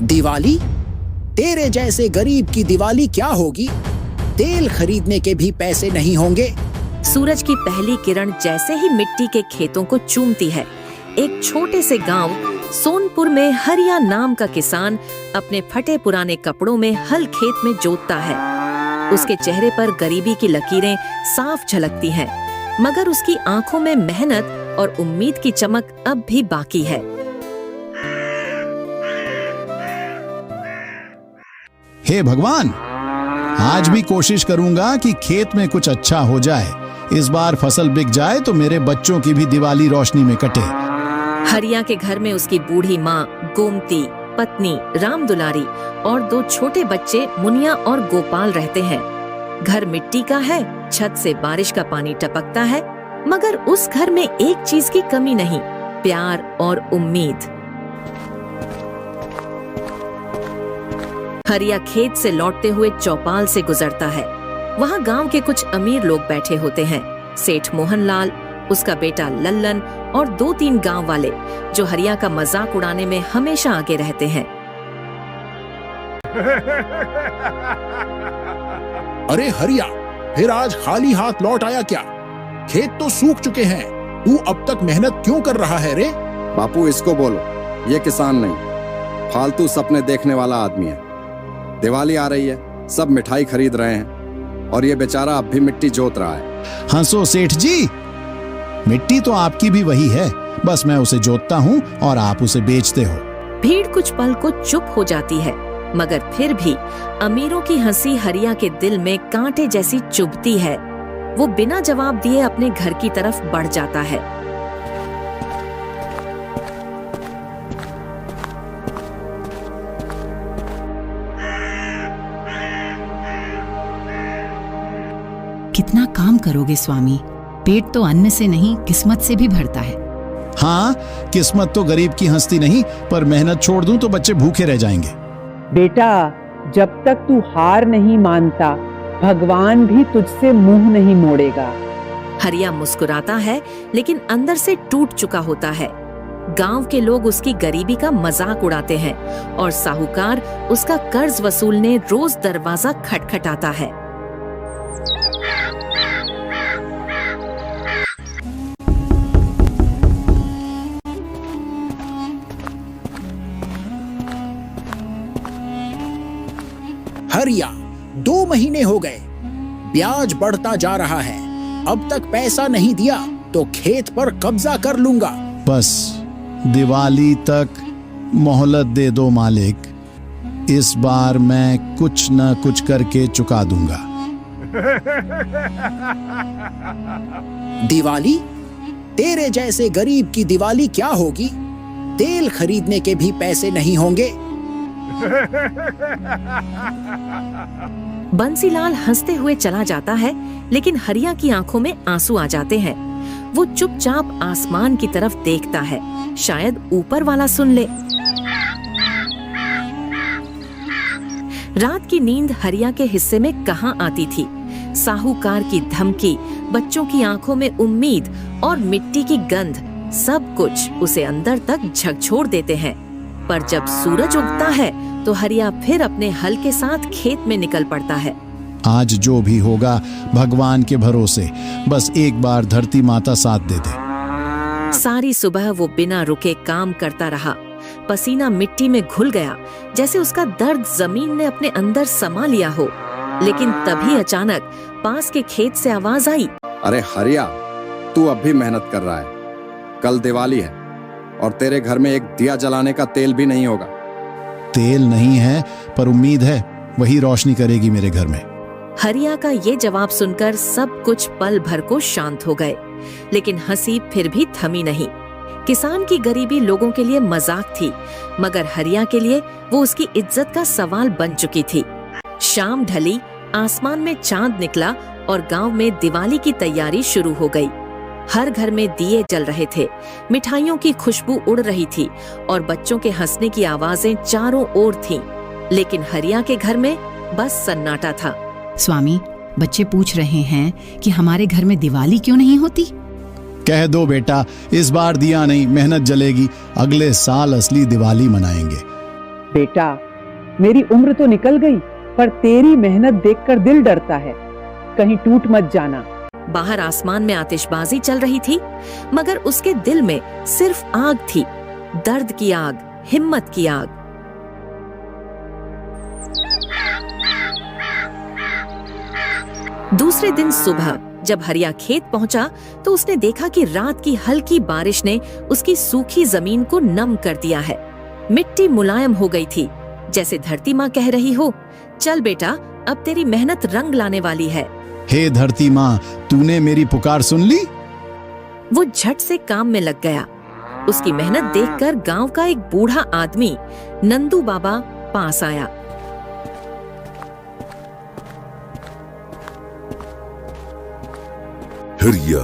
दिवाली? तेरे जैसे गरीब की दिवाली क्या होगी? तेल खरीदने के भी पैसे नहीं होंगे। सूरज की पहली किरण जैसे ही मिट्टी के खेतों को चूमती है, एक छोटे से गांव सोनपुर में हरिया नाम का किसान अपने फटे पुराने कपड़ों में हल खेत में जोतता है। उसके चेहरे पर गरीबी की लकीरें साफ झलकती हैं, मगर उसकी आंखों में मेहनत और उम्मीद की चमक अब भी बाकी है। हे भगवान, आज भी कोशिश करूंगा कि खेत में कुछ अच्छा हो जाए। इस बार फसल बिक जाए तो मेरे बच्चों की भी दिवाली रोशनी में कटे। हरिया के घर में उसकी बूढ़ी माँ गोमती, पत्नी राम दुलारी और 2 छोटे बच्चे मुनिया और गोपाल रहते हैं। घर मिट्टी का है, छत से बारिश का पानी टपकता है, मगर उस घर में एक चीज की कमी नहीं, प्यार और उम्मीद। हरिया खेत से लौटते हुए चौपाल से गुजरता है। वहाँ गांव के कुछ अमीर लोग बैठे होते हैं, सेठ मोहनलाल, उसका बेटा लल्लन और 2-3 गांव वाले, जो हरिया का मजाक उड़ाने में हमेशा आगे रहते हैं। अरे हरिया, फिर आज खाली हाथ लौट आया क्या? खेत तो सूख चुके हैं, तू अब तक मेहनत क्यों कर रहा है रे? बापू, इसको बोलो, ये किसान नहीं, फालतू सपने देखने वाला आदमी है। दिवाली आ रही है, सब मिठाई खरीद रहे हैं और ये बेचारा अब भी मिट्टी जोत रहा है। हंसो सेठ जी, मिट्टी तो आपकी भी वही है, बस मैं उसे जोतता हूँ और आप उसे बेचते हो। भीड़ कुछ पल को चुप हो जाती है, मगर फिर भी अमीरों की हंसी हरिया के दिल में कांटे जैसी चुभती है। वो बिना जवाब दिए अपने घर की तरफ बढ़ जाता है। कितना काम करोगे स्वामी? पेट तो अन्न से नहीं, किस्मत से भी भरता है। हाँ, किस्मत तो गरीब की हंसती नहीं, पर मेहनत छोड़ दूं तो बच्चे भूखे रह जाएंगे। बेटा, जब तक तू हार नहीं मानता, भगवान भी तुझसे मुंह नहीं मोड़ेगा। हरिया मुस्कुराता है, लेकिन अंदर से टूट चुका होता है। गांव के लोग उसकी गरीबी का मजाक उड़ाते हैं और साहूकार उसका कर्ज वसूलने रोज दरवाजा खटखटाता है। हरिया, 2 महीने हो गए, ब्याज बढ़ता जा रहा है। अब तक पैसा नहीं दिया तो खेत पर कब्जा कर लूंगा। बस दिवाली तक मोहलत दे दो मालिक, इस बार मैं कुछ न कुछ करके चुका दूंगा। दिवाली? तेरे जैसे गरीब की दिवाली क्या होगी? तेल खरीदने के भी पैसे नहीं होंगे। बंसीलाल हंसते हुए चला जाता है, लेकिन हरिया की आंखों में आंसू आ जाते हैं। वो चुपचाप आसमान की तरफ देखता है, शायद ऊपर वाला सुन ले। रात की नींद हरिया के हिस्से में कहाँ आती थी? साहूकार की धमकी, बच्चों की आंखों में उम्मीद और मिट्टी की गंध, सब कुछ उसे अंदर तक झकझोर देते हैं। पर जब सूरज उगता है तो हरिया फिर अपने हल के साथ खेत में निकल पड़ता है। आज जो भी होगा भगवान के भरोसे, बस एक बार धरती माता साथ दे दे। सारी सुबह वो बिना रुके काम करता रहा। पसीना मिट्टी में घुल गया, जैसे उसका दर्द जमीन ने अपने अंदर समा लिया हो। लेकिन तभी अचानक पास के खेत से आवाज आई, अरे हरिया, तू अब भी मेहनत कर रहा है। कल दिवाली है और तेरे घर में एक दिया जलाने का तेल भी नहीं होगा। तेल नहीं है, पर उम्मीद है, वही रोशनी करेगी मेरे घर में। हरिया का ये जवाब सुनकर सब कुछ पल भर को शांत हो गए, लेकिन हंसी फिर भी थमी नहीं। किसान की गरीबी लोगों के लिए मजाक थी, मगर हरिया के लिए वो उसकी इज्जत का सवाल बन चुकी थी। शाम ढली, आसमान में चांद निकला और गांव में दिवाली की तैयारी शुरू हो गई। हर घर में दिए जल रहे थे, मिठाइयों की खुशबू उड़ रही थी और बच्चों के हंसने की आवाजें चारों ओर थीं। लेकिन हरिया के घर में बस सन्नाटा था। स्वामी, बच्चे पूछ रहे हैं कि हमारे घर में दिवाली क्यों नहीं होती? कह दो बेटा, इस बार दिया नहीं, मेहनत जलेगी, अगले साल असली दिवाली मनाएंगे। बेटा, मेरी उम्र तो निकल गई, पर तेरी मेहनत देखकर दिल डरता है। कहीं टूट मत जाना। बाहर आसमान में आतिशबाजी चल रही थी, मगर उसके दिल में सिर्फ आग थी, दर्द की आग, हिम्मत की आग। दूसरे दिन सुबह जब हरिया खेत पहुंचा तो उसने देखा कि रात की हल्की बारिश ने उसकी सूखी जमीन को नम कर दिया है। मिट्टी मुलायम हो गई थी, जैसे धरती माँ कह रही हो, चल बेटा, अब तेरी मेहनत रंग लाने वाली है। हे धरती माँ, तूने मेरी पुकार सुन ली? वो झट से काम में लग गया। उसकी मेहनत देखकर गांव का एक बूढ़ा आदमी नंदू बाबा पास आया। हरिया,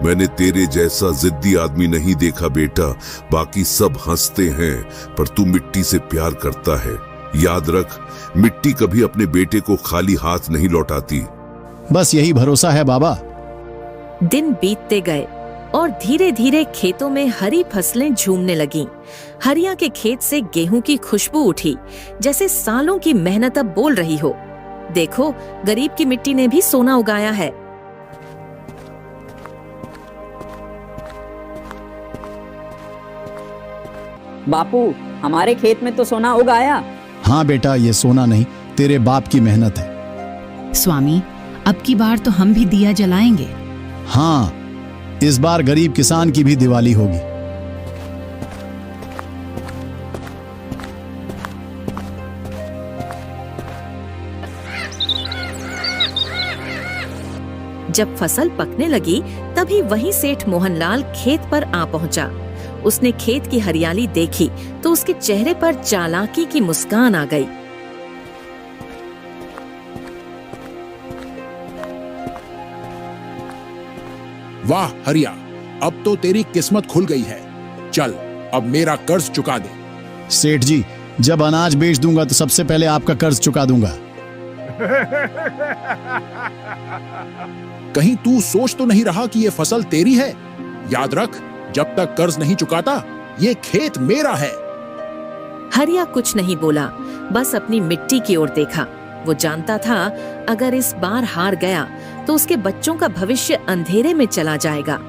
मैंने तेरे जैसा जिद्दी आदमी नहीं देखा बेटा। बाकी सब हंसते हैं, पर तू मिट्टी से प्यार करता है। याद रख, मिट्टी कभी अपने बेटे को खाली हाथ नहीं लौटाती। बस यही भरोसा है बाबा। दिन बीतते गए और धीरे धीरे खेतों में हरी फसलें झूमने लगीं। हरिया के खेत से गेहूं की खुशबू उठी, जैसे सालों की मेहनत अब बोल रही हो, देखो, गरीब की मिट्टी ने भी सोना उगाया है। बापू, हमारे खेत में तो सोना उगाया। हाँ बेटा, ये सोना नहीं, तेरे बाप की मेहनत है। स्वामी, अब की बार तो हम भी दिया जलाएंगे। हाँ, इस बार गरीब किसान की भी दिवाली होगी। जब फसल पकने लगी, तभी वहीं सेठ मोहनलाल खेत पर आ पहुंचा। उसने खेत की हरियाली देखी तो उसके चेहरे पर चालाकी की मुस्कान आ गई। वाह हरिया, अब तो तेरी किस्मत खुल गई है। चल, अब मेरा कर्ज चुका दे। सेठ जी, जब अनाज बेच दूंगा तो सबसे पहले आपका कर्ज चुका दूंगा। कहीं तू सोच तो नहीं रहा कि ये फसल तेरी है? याद रख, जब तक कर्ज नहीं चुकाता, ये खेत मेरा है। हरिया कुछ नहीं बोला, बस अपनी मिट्टी की ओर देखा। वो जानता था, अगर इस बार हार गया तो उसके बच्चों का भविष्य अंधेरे में चला जाएगा।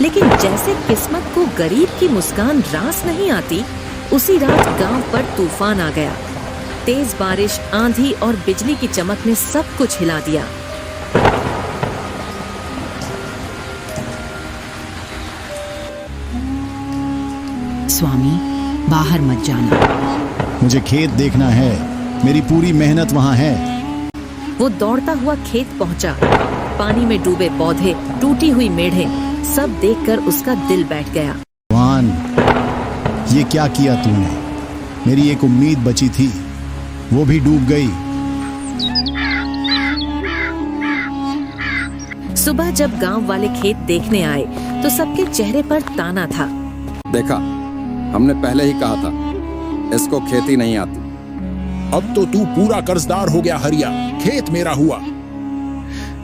लेकिन जैसे किस्मत को गरीब की मुस्कान रास नहीं आती, उसी रात गांव पर तूफान आ गया। तेज बारिश, आंधी और बिजली की चमक ने सब कुछ हिला दिया। स्वामी, बाहर मत जाना। मुझे खेत देखना है, मेरी पूरी मेहनत वहां है। वो दौड़ता हुआ खेत पहुंचा। पानी में डूबे पौधे, टूटी हुई मेढ़ें, सब देखकर उसका दिल बैठ गया। भगवान, ये क्या किया तूने? मेरी एक उम्मीद बची थी, वो भी डूब गई। सुबह जब गांव वाले खेत देखने आए तो सबके चेहरे पर ताना था। देखा, हमने पहले ही कहा था, इसको खेती नहीं आती। अब तो तू पूरा कर्जदार हो गया हरिया, खेत मेरा हुआ।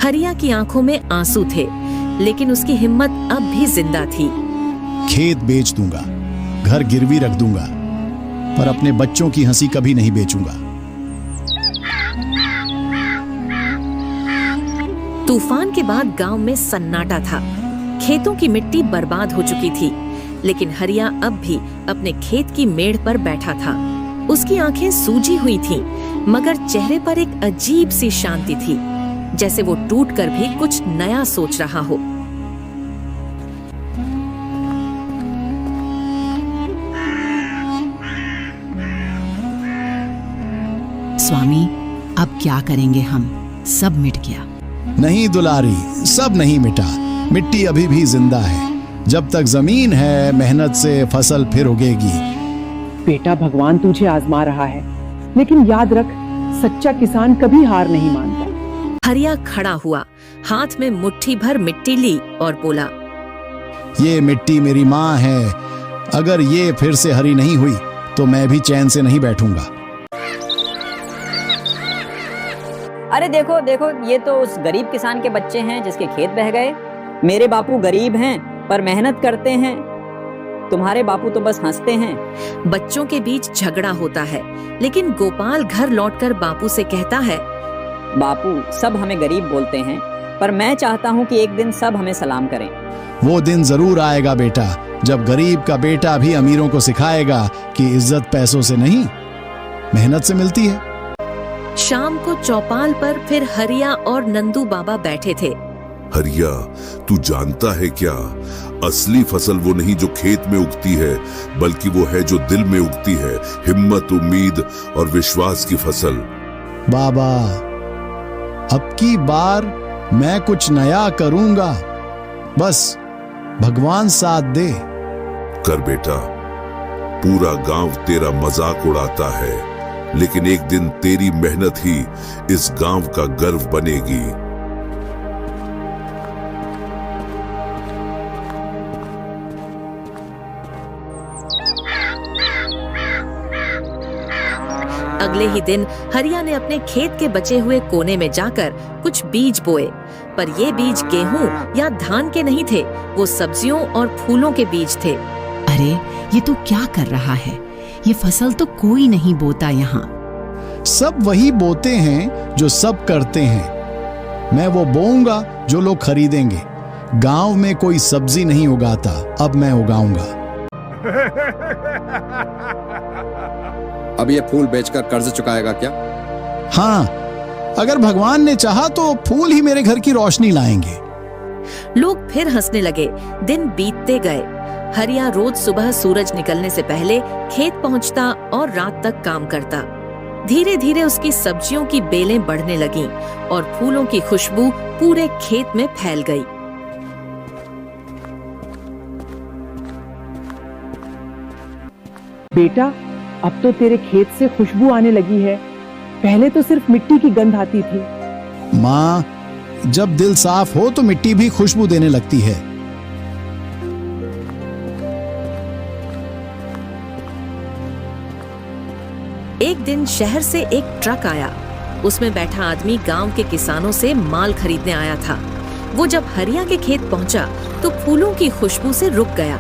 हरिया की आंखों में आंसू थे, लेकिन उसकी हिम्मत अब भी जिंदा थी। खेत बेच दूंगा, घर गिरवी रख दूंगा, पर अपने बच्चों की हंसी कभी नहीं बेचूंगा। तूफान के बाद गांव में सन्नाटा था। खेतों की मिट्टी बर्बाद हो चुकी थी, लेकिन हरिया अब भी अपने खेत की मेड़ पर बैठा था। उसकी आंखें सूजी हुई थीं, मगर चेहरे पर एक अजीब सी शांति थी, जैसे वो टूटकर भी कुछ नया सोच रहा हो। स्वामी, अब क्या करेंगे हम? सब मिट गया। नहीं दुलारी, सब नहीं मिटा। मिट्टी अभी भी जिंदा है। जब तक जमीन है, मेहनत से फसल फिर उगेगी। बेटा, भगवान तुझे आजमा रहा है, लेकिन याद रख, सच्चा किसान कभी हार नहीं मानता। हरिया खड़ा हुआ, हाथ में मुट्ठी भर मिट्टी ली और बोला, ये मिट्टी मेरी माँ है। अगर ये फिर से हरी नहीं हुई तो मैं भी चैन से नहीं बैठूंगा। अरे देखो देखो, ये तो उस गरीब किसान के बच्चे हैं जिसके खेत बह गए। मेरे बापू गरीब हैं पर मेहनत करते हैं, तुम्हारे बापू तो बस हंसते हैं। बच्चों के बीच झगड़ा होता है, लेकिन गोपाल घर लौटकर बापू से कहता है, बापू सब हमें गरीब बोलते हैं, पर मैं चाहता हूँ कि एक दिन सब हमें सलाम करें। वो दिन जरूर आएगा बेटा, जब गरीब का बेटा भी अमीरों को सिखाएगा कि इज्जत पैसों से नहीं, मेहनत से मिलती है। शाम को चौपाल पर फिर हरिया और नंदू बाबा बैठे थे। हरिया, तू जानता है क्या, असली फसल वो नहीं जो खेत में उगती है, बल्कि वो है जो दिल में उगती है, हिम्मत, उम्मीद और विश्वास की फसल। बाबा, अब की बार मैं कुछ नया करूंगा, बस भगवान साथ दे। कर बेटा, पूरा गांव तेरा मजाक उड़ाता है, लेकिन एक दिन तेरी मेहनत ही इस गांव का गर्व बनेगी। अगले ही दिन हरिया ने अपने खेत के बचे हुए कोने में जाकर कुछ बीज बोए, पर ये बीज गेहूं या धान के नहीं थे, वो सब्जियों और फूलों के बीज थे। अरे ये तो क्या कर रहा है, ये फसल तो कोई नहीं बोता यहाँ। सब वही बोते हैं जो सब करते हैं। मैं वो बोऊंगा जो लोग खरीदेंगे। गांव में कोई सब्जी नहीं उगाता, अब मैं उगाऊंगा। अब ये फूल बेचकर कर्ज चुकाएगा क्या? हाँ, अगर भगवान ने चाहा तो फूल ही मेरे घर की रोशनी लाएंगे। लोग फिर हंसने लगे। दिन बीतते गए। हरिया रोज सुबह सूरज निकलने से पहले खेत पहुंचता और रात तक काम करता। धीरे धीरे उसकी सब्जियों की बेलें बढ़ने लगीं और फूलों की खुशबू पूरे खेत में फैल गई। बेटा, अब तो तेरे खेत से खुशबू आने लगी है, पहले तो सिर्फ मिट्टी की गंध आती थी। माँ, जब दिल साफ हो तो मिट्टी भी खुशबू देने लगती है। एक दिन शहर से एक ट्रक आया। उसमें बैठा आदमी गांव के किसानों से माल खरीदने आया था। वो जब हरिया के खेत पहुंचा तो फूलों की खुशबू से रुक गया।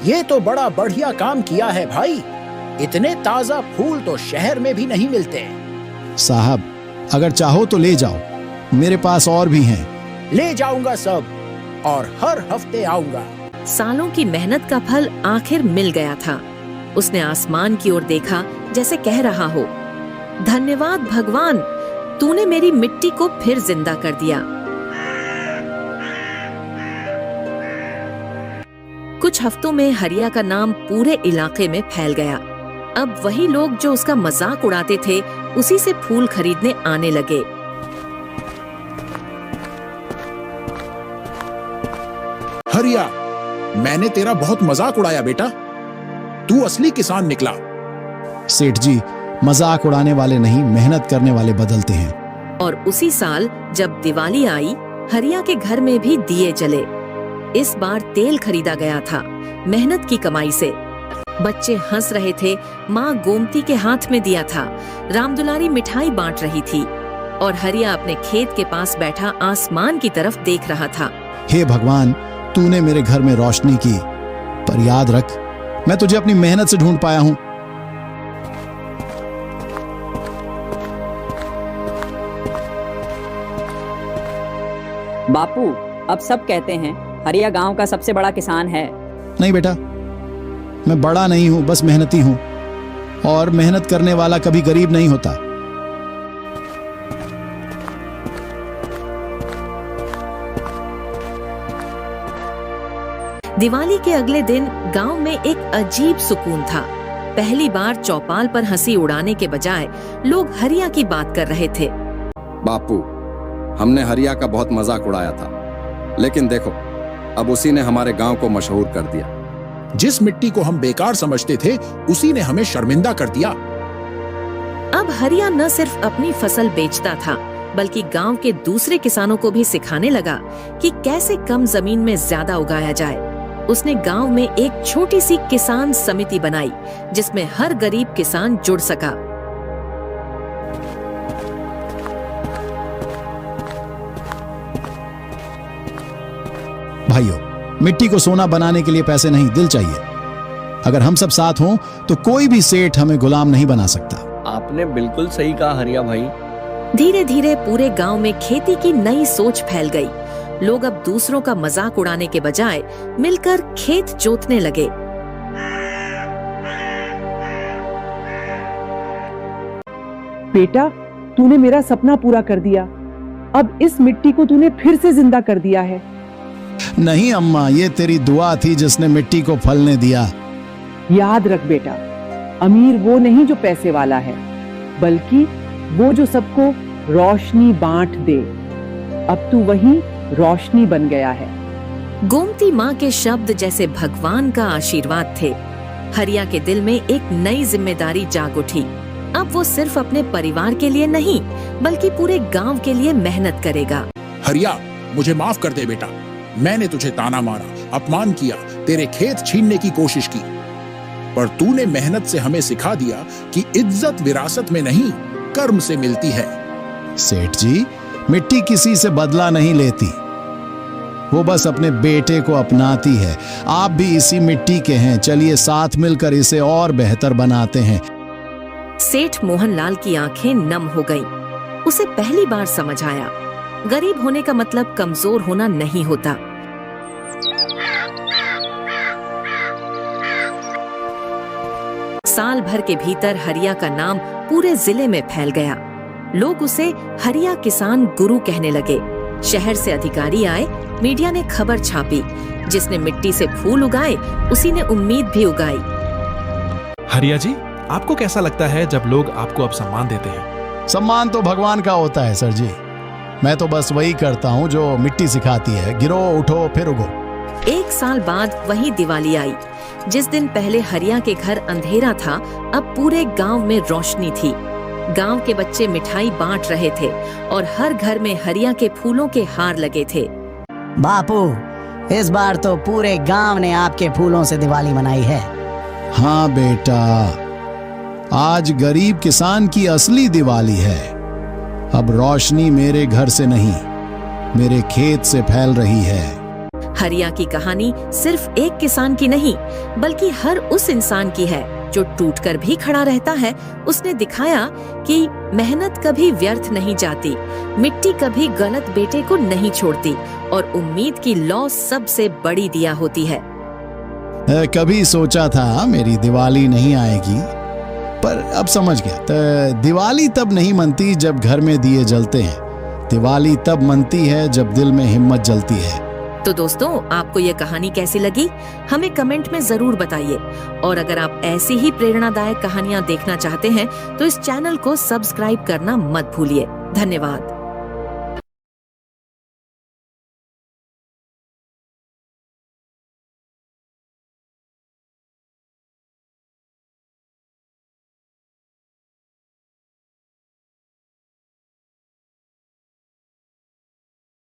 ये तो बड़ा बढ़िया काम किया है भाई, इतने ताजा फूल तो शहर में भी नहीं मिलते। साहब, अगर चाहो तो ले जाओ, मेरे पास और भी हैं। ले जाऊंगा सब, और हर हफ्ते आऊंगा। सालों की मेहनत का फल आखिर मिल गया था। उसने आसमान की ओर देखा, जैसे कह रहा हो, धन्यवाद भगवान, तूने मेरी मिट्टी को फिर जिंदा कर दिया। कुछ हफ्तों में हरिया का नाम पूरे इलाके में फैल गया। अब वही लोग जो उसका मजाक उड़ाते थे, उसी से फूल खरीदने आने लगे। हरिया, मैंने तेरा बहुत मजाक उड़ाया बेटा, तू असली किसान निकला। सेठ जी, मजाक उड़ाने वाले नहीं, मेहनत करने वाले बदलते हैं। और उसी साल जब दिवाली आई, हरिया के घर में भी दिए जले। इस बार तेल खरीदा गया था, मेहनत की कमाई से। बच्चे हंस रहे थे, माँ गोमती के हाथ में दिया था, रामदुलारी मिठाई बांट रही थी, और हरिया अपने खेत के पास बैठा आसमान की तरफ देख रहा था। हे भगवान, तूने मेरे घर में रोशनी की, पर याद रख, मैं तुझे अपनी मेहनत से ढूंढ पाया हूं। बापू, अब सब कहते हैं हरिया गांव का सबसे बड़ा किसान है। नहीं बेटा, मैं बड़ा नहीं हूं, बस मेहनती हूं, और मेहनत करने वाला कभी गरीब नहीं होता। दिवाली के अगले दिन गांव में एक अजीब सुकून था। पहली बार चौपाल पर हंसी उड़ाने के बजाय लोग हरिया की बात कर रहे थे। बापू, हमने हरिया का बहुत मजाक उड़ाया था, लेकिन देखो, अब उसी ने हमारे गांव को मशहूर कर दिया। जिस मिट्टी को हम बेकार समझते थे, उसी ने हमें शर्मिंदा कर दिया। अब हरिया न सिर्फ अपनी फसल बेचता था, बल्कि गांव के दूसरे किसानों को भी सिखाने लगा कि कैसे कम जमीन में ज्यादा उगाया जाए। उसने गांव में एक छोटी सी किसान समिति बनाई जिसमें हर गरीब किसान जुड़ सका। भाइयों, मिट्टी को सोना बनाने के लिए पैसे नहीं, दिल चाहिए। अगर हम सब साथ हों तो कोई भी सेठ हमें गुलाम नहीं बना सकता। आपने बिल्कुल सही कहा हरिया भाई। धीरे धीरे पूरे गांव में खेती की नई सोच फैल गई। लोग अब दूसरों का मजाक उड़ाने के बजाय मिलकर खेत जोतने लगे। बेटा, तूने मेरा सपना पूरा कर दिया। अब इस मिट्टी को तूने फिर से जिंदा कर दिया है। नहीं अम्मा, ये तेरी दुआ थी जिसने मिट्टी को फलने दिया। याद रख बेटा, अमीर वो नहीं जो पैसे वाला है, बल्कि वो जो सबको रोशनी बांट दे। अब तू वही रोशनी बन गया है। गोमती माँ के शब्द जैसे भगवान का आशीर्वाद थे। हरिया के दिल में एक नई जिम्मेदारी जाग उठी। अब वो सिर्फ अपने परिवार के लिए नहीं, बल्कि पूरे गांव के लिए मेहनत करेगा। हरिया, मुझे माफ कर दे बेटा। मैंने तुझे ताना मारा, अपमान किया, तेरे खेत छीनने की कोशिश की, पर तूने मेहनत से हमें सिखा दिया कि इज्जत विरासत में नहीं, कर्म से मिलती है। सेठ जी, मिट्टी किसी से बदला नहीं लेती, वो बस अपने बेटे को अपनाती है। आप भी इसी मिट्टी के हैं, चलिए साथ मिलकर इसे और बेहतर बनाते हैं। सेठ मोहनलाल की आंखें नम हो गईं। उसे पहली बार समझ आया, गरीब होने का मतलब कमजोर होना नहीं होता। साल भर के भीतर हरिया का नाम पूरे जिले में फैल गया। लोग उसे हरिया किसान गुरु कहने लगे। शहर से अधिकारी आए, मीडिया ने खबर छापी, जिसने मिट्टी से फूल उगाए उसी ने उम्मीद भी उगाई। हरिया जी, आपको कैसा लगता है जब लोग आपको अब सम्मान देते हैं? सम्मान तो भगवान का होता है सर जी। मैं तो बस वही करता हूँ जो मिट्टी सिखाती है, गिरो उठो फिर उगो। एक साल बाद वही दिवाली आई। जिस दिन पहले हरिया के घर अंधेरा था, अब पूरे गांव में रोशनी थी। गांव के बच्चे मिठाई बांट रहे थे और हर घर में हरिया के फूलों के हार लगे थे। बापू, इस बार तो पूरे गांव ने आपके फूलों से दिवाली मनाई है। हाँ बेटा, आज गरीब किसान की असली दिवाली है। अब रोशनी मेरे घर से नहीं, मेरे खेत से फैल रही है। हरिया की कहानी सिर्फ एक किसान की नहीं, बल्कि हर उस इंसान की है जो टूटकर भी खड़ा रहता है। उसने दिखाया कि मेहनत कभी व्यर्थ नहीं जाती, मिट्टी कभी गलत बेटे को नहीं छोड़ती और उम्मीद की लौ सबसे बड़ी दिया होती है। कभी सोचा था मेरी दिवाली नहीं आएगी, पर अब समझ गया। तो दिवाली तब नहीं मनती जब घर में दिए जलते हैं, दिवाली तब मनती है जब दिल में हिम्मत जलती है। तो दोस्तों, आपको ये कहानी कैसी लगी हमें कमेंट में जरूर बताइए। और अगर आप ऐसी ही प्रेरणादायक कहानियां देखना चाहते हैं तो इस चैनल को सब्सक्राइब करना मत भूलिए। धन्यवाद।